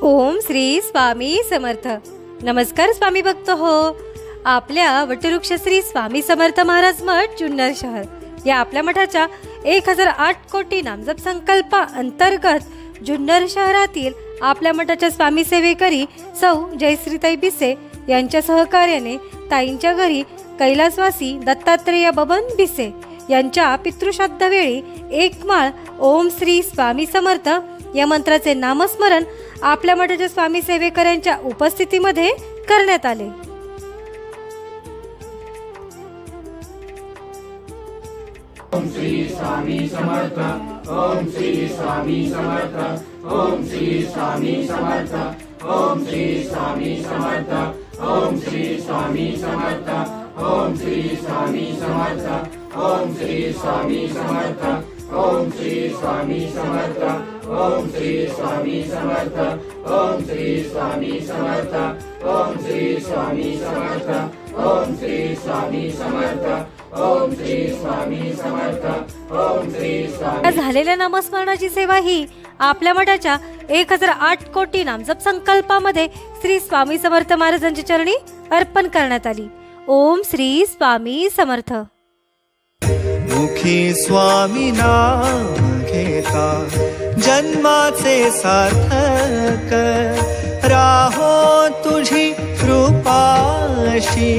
ओम श्री स्वामी समर्थ. नमस्कार स्वामी भक्त हो. आपल्या वटवृक्ष श्री स्वामी समर्थ महाराज मठ जुन्नर शहर या आपल्या मठाच्या 1008 कोटी नामजप संकल्पा अंतर्गत जुन्नर शहरातील आपल्या मठाच्या स्वामी सेवेकरी सौ जयश्रीताई बिसे यांच्या सहकार्याने ताईंच्या घरी कैलासवासी दत्तात्रेय बबन बिसे यांच्या पितृश्राद्ध वेळी एक माळ ओम श्री स्वामी समर्थ या मंत्राचे नामस्मरण आपल्या मठाच्या स्वामी सेवेकरांच्या उपस्थितीमध्ये करण्यात आले. ओम श्री स्वामी समर्थ. ओम श्री स्वामी समर्थ. ओम श्री स्वामी समर्थ. ओम श्री स्वामी समर्थ. ओम श्री स्वामी समर्थ. ओम श्री स्वामी समर्थ. ओम श्री स्वामी समर्थ. ओम श्री स्वामी समर्थ. ओम श्री स्वामी समर्थ. ओम श्री स्वामी समर्थ. ओम श्री स्वामी समर्थ. ओम श्री स्वामी समर्थ. ओम श्री स्वामी समर्थ. ओम श्री स्वामी. झालेल्या नामस्मरणाची सेवा ही आपल्या मठाच्या 1008 कोटी नामजप संकल्पामध्ये श्री स्वामी समर्थ महाराजांच्या चरणी अर्पण करण्यात आली. ओम श्री स्वामी समर्थ. मुखी स्वामी नाम घेता जन्माचे सार्थक, राहो तुझी कृपाशी,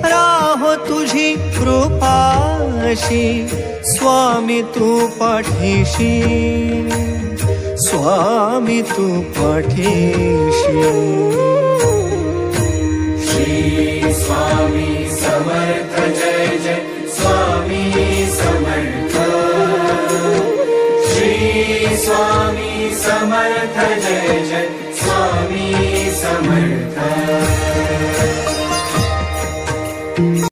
राहो तुझी कृपाशी, स्वामी तू पाठीशी, स्वामी तू पाठीशी. श्री स्वामी समर्थ जय जय स्वामी समर्थ. श्री स्वामी समर्थ जय जय स्वामी समर्थ.